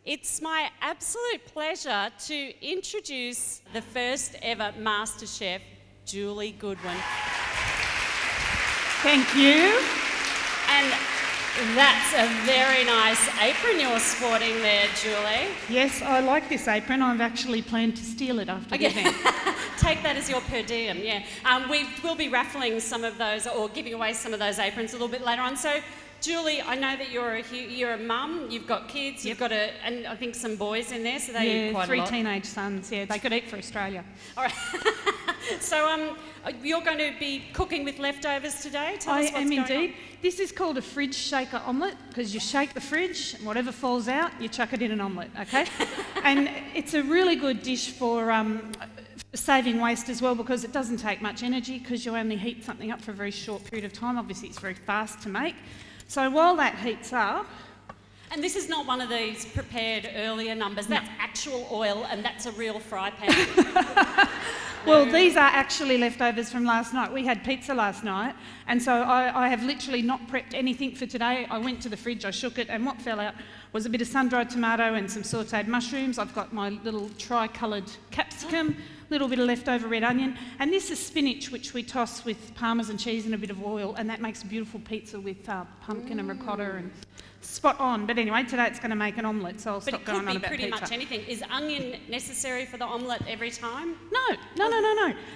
It's my absolute pleasure to introduce the first ever Masterchef, Julie Goodwin. Thank you. And that's a very nice apron you're sporting there, Julie. Yes, I like this apron. I've actually planned to steal it after the event. Take that as your per diem, yeah. We will be raffling some of those or giving away some of those aprons a little bit later on. So, Julie, I know that you're a mum, you've got kids, you've got and I think some boys in there, so they eat quite a lot. 3 teenage sons, yeah, they could eat for Australia. All right. So you're going to be cooking with leftovers today? Tell us what's going indeed. on. This is called a fridge shaker omelette because you shake the fridge and whatever falls out, you chuck it in an omelette, okay? And it's a really good dish for saving waste as well because it doesn't take much energy because you only heat something up for a very short period of time. Obviously, it's very fast to make. So while that heats up... And this is not one of these prepared earlier numbers. That's actual oil and that's a real fry pan. Well, these are actually leftovers from last night. We had pizza last night, and so I have literally not prepped anything for today. I went to the fridge, I shook it, and what fell out was a bit of sun-dried tomato and some sautéed mushrooms. I've got my little tri-coloured capsicum, a little bit of leftover red onion, and this is spinach, which we toss with parmesan cheese and a bit of oil, and that makes a beautiful pizza with pumpkin and ricotta and spot on. But anyway, today it's going to make an omelette, so I'll stop going on about pizza. But it could be pretty much anything. Is onion necessary for the omelette every time? No.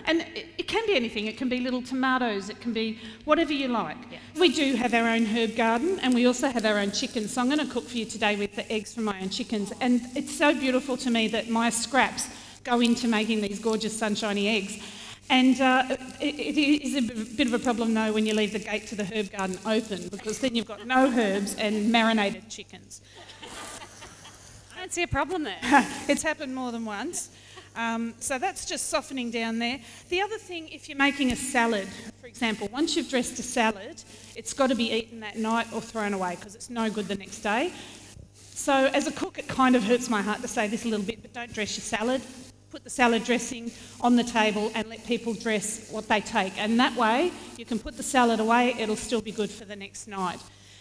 And it can be anything. It can be little tomatoes. It can be whatever you like. Yeah. We do have our own herb garden, and we also have our own chickens. So I'm going to cook for you today with the eggs from my own chickens. And it's so beautiful to me that my scraps go into making these gorgeous sunshiny eggs. And it is a bit of a problem, though, when you leave the gate to the herb garden open, because then you've got no herbs and marinated chickens. I don't see a problem there. It's happened more than once. So that's just softening down there. The other thing, if you're making a salad, for example, once you've dressed a salad, it's got to be eaten that night or thrown away because it's no good the next day. So as a cook, it kind of hurts my heart to say this a little bit, but don't dress your salad. Put the salad dressing on the table and let people dress what they take. And that way, you can put the salad away, it'll still be good for the next night.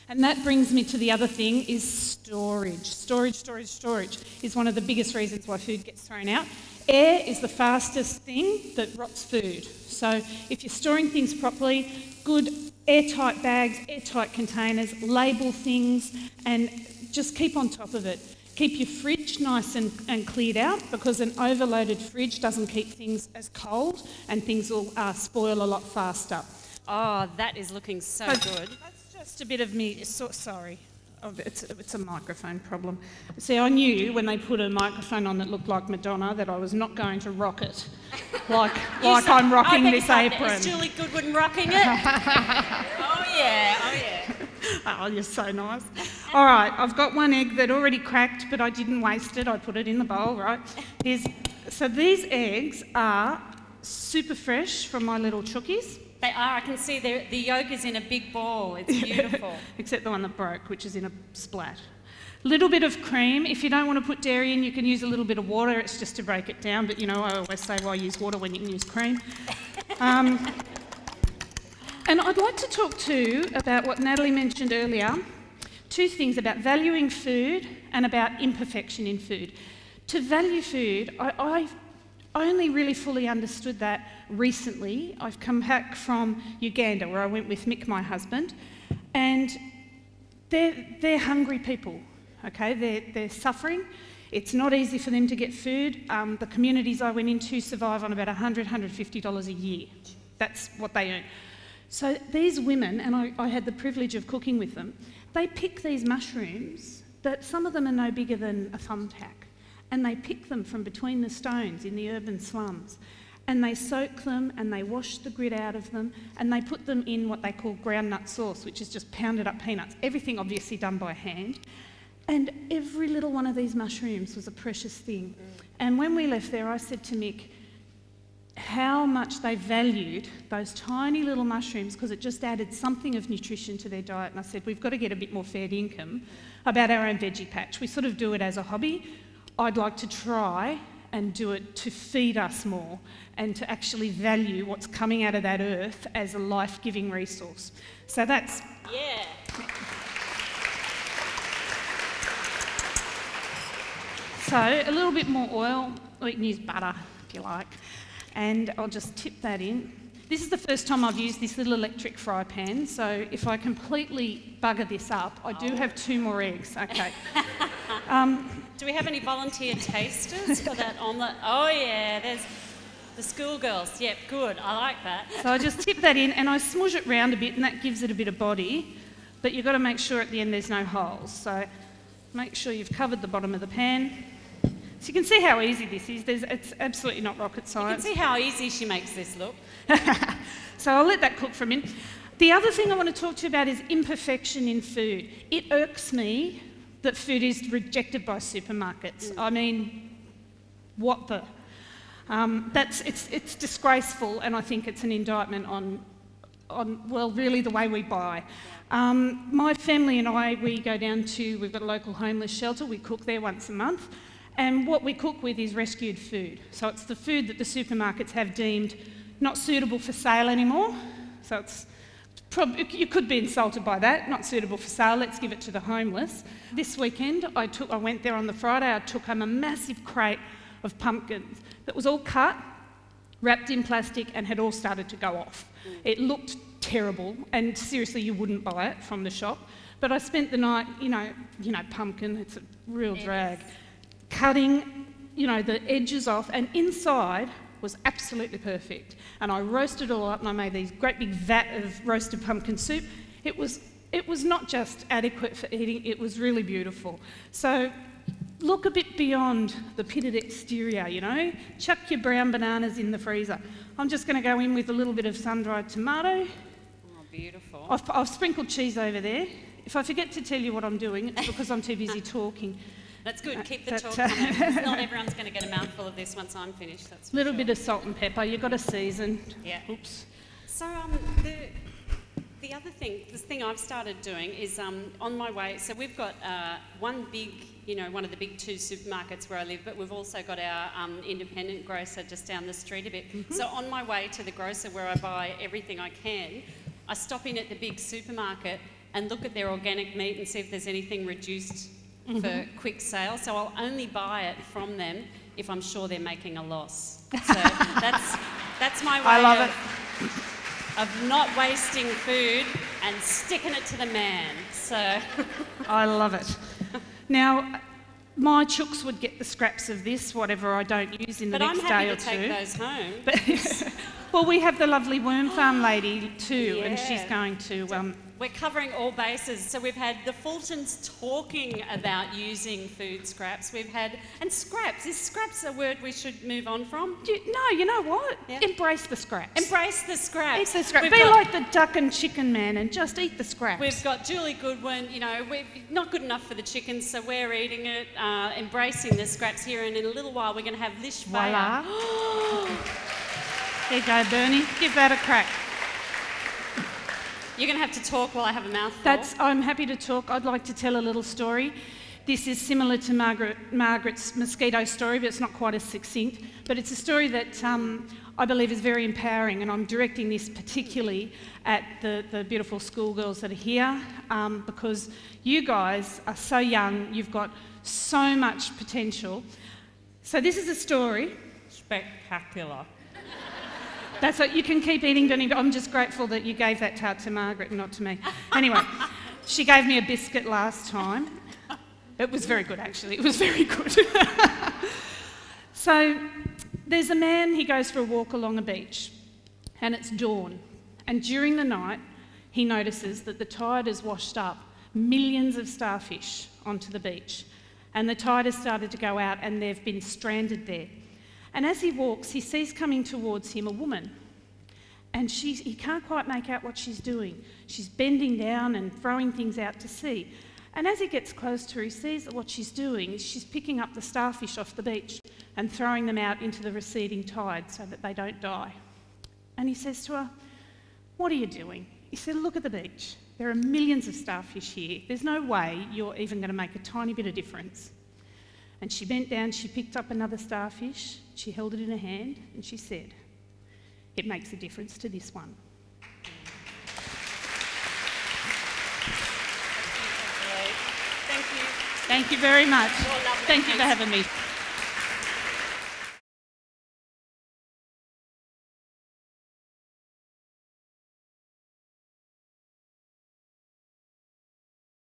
And that brings me to the other thing, is storage. Storage is one of the biggest reasons why food gets thrown out. Air is the fastest thing that rots food. So if you're storing things properly, good airtight bags, airtight containers, label things, and just keep on top of it. Keep your fridge nice and cleared out because an overloaded fridge doesn't keep things as cold and things will spoil a lot faster. Oh, that is looking so good. That's just a bit of me. Sorry. It's a microphone problem. See, I knew when they put a microphone on that looked like Madonna that I was not going to rock it like I'm rocking this apron. Is Julie Goodwin rocking it? Oh, yeah. Oh, you're so nice. All right, I've got one egg that already cracked, but I didn't waste it. I put it in the bowl, right? So these eggs are super fresh from my little chookies. They are. I can see the yolk is in a big ball. It's beautiful. Except the one that broke, which is in a splat. Little bit of cream. If you don't want to put dairy in, you can use a little bit of water. It's just to break it down. But, I always say why use water when you can use cream. And I'd like to talk too about what Natalie mentioned earlier, 2 things about valuing food and about imperfection in food. To value food, I only really fully understood that recently. I've come back from Uganda where I went with Mick, my husband, and they're hungry people, okay? They're suffering. It's not easy for them to get food. The communities I went into survive on about $100, $150 a year. That's what they earn. So these women, and I had the privilege of cooking with them, they pick these mushrooms that some of them are no bigger than a thumbtack, and they pick them from between the stones in the urban slums, and they soak them and they wash the grit out of them and they put them in what they call groundnut sauce, which is just pounded up peanuts, everything obviously done by hand. And every little one of these mushrooms was a precious thing. And when we left there, I said to Mick, how much they valued those tiny little mushrooms because it just added something of nutrition to their diet. And I said, we've got to get a bit more fair income about our own veggie patch. We sort of do it as a hobby. I'd like to try and do it to feed us more and to actually value what's coming out of that earth as a life-giving resource. So that's... Yeah. So a little bit more oil, or you can use butter if you like, and I'll just tip that in. This is the first time I've used this little electric fry pan, so if I completely bugger this up, I do have 2 more eggs. Okay. Do we have any volunteer tasters for that omelette? Oh yeah, there's the schoolgirls. Yep, good. I like that. So I just tip that in and I smoosh it round a bit, and that gives it a bit of body, but you've got to make sure at the end there's no holes. So make sure you've covered the bottom of the pan. So you can see how easy this is. It's absolutely not rocket science. You can see how easy she makes this look. So I'll let that cook for a minute. The other thing I want to talk to you about is imperfection in food. It irks me that food is rejected by supermarkets. I mean, what the? It's disgraceful, and I think it's an indictment on well, really the way we buy. My family and I, we've got a local homeless shelter. We cook there once a month. And what we cook with is rescued food. So it's the food that the supermarkets have deemed not suitable for sale anymore. So you could be insulted by that, not suitable for sale, let's give it to the homeless. This weekend, I went there on the Friday, I took home a massive crate of pumpkins that was all cut, wrapped in plastic, and had all started to go off. It looked terrible, and seriously, you wouldn't buy it from the shop. But I spent the night, you know, pumpkin, it's a real drag. Cutting, the edges off, and inside was absolutely perfect. And I roasted it all up, and I made these great big vat of roasted pumpkin soup. It was not just adequate for eating, it was really beautiful. So look a bit beyond the pitted exterior, Chuck your brown bananas in the freezer. I'm just going to go in with a little bit of sun-dried tomato. Oh, beautiful. I've sprinkled cheese over there. If I forget to tell you what I'm doing, it's because I'm too busy talking. That's good. Keep the talk coming. Not everyone's going to get a mouthful of this once I'm finished. That's a little bit of salt and pepper. You've got to season. Yeah. Oops. So the other thing, this thing I've started doing is on my way. So we've got one big, one of the big 2 supermarkets where I live, but we've also got our independent grocer just down the street a bit. Mm-hmm. So on my way to the grocer where I buy everything I can, I stop in at the big supermarket and look at their organic meat and see if there's anything reduced for quick sale. So I'll only buy it from them if I'm sure they're making a loss. So that's my way of not wasting food and sticking it to the man. So I love it. Now, my chooks would get the scraps of this, whatever I don't use in the next day or two. But I'm happy to take those home. Well, we have the lovely worm farm lady too, and she's going to... We're covering all bases. So we've had the Fultons talking about using food scraps. And scraps. Is scraps a word we should move on from? No, you know what? Yeah. Embrace the scraps. Embrace the scraps. Eat the scraps. Be like the duck and chicken man and just eat the scraps. We've got Julie Goodwin, we're not good enough for the chickens, so we're eating it, embracing the scraps here, and in a little while we're going to have Lish Voila. There you go, Bernie. Give that a crack. You're going to have to talk while I have a mouthful. I'm happy to talk. I'd like to tell a little story. This is similar to Margaret's mosquito story, but it's not quite as succinct. But it's a story that I believe is very empowering, and I'm directing this particularly at the beautiful schoolgirls that are here, because you guys are so young, you've got so much potential. So this is a story. Spectacular. That's what you can keep eating, Benny, but I'm just grateful that you gave that tart to Margaret and not to me. Anyway, she gave me a biscuit last time. It was very good, actually. It was very good. So there's a man, he goes for a walk along a beach, and it's dawn. And during the night, he notices that the tide has washed up millions of starfish onto the beach. And the tide has started to go out, and they've been stranded there. And as he walks, he sees coming towards him a woman. And he can't quite make out what she's doing. She's bending down and throwing things out to sea. And as he gets close to her, he sees that what she's doing is she's picking up the starfish off the beach and throwing them out into the receding tide so that they don't die. And he says to her, "What are you doing?" He said, "Look at the beach. There are millions of starfish here. There's no way you're even going to make a tiny bit of difference." And she bent down, she picked up another starfish, she held it in her hand, and she said, "It makes a difference to this one." Thank you. Thank you very much. You're lovely. Thank you for Thanks. having me.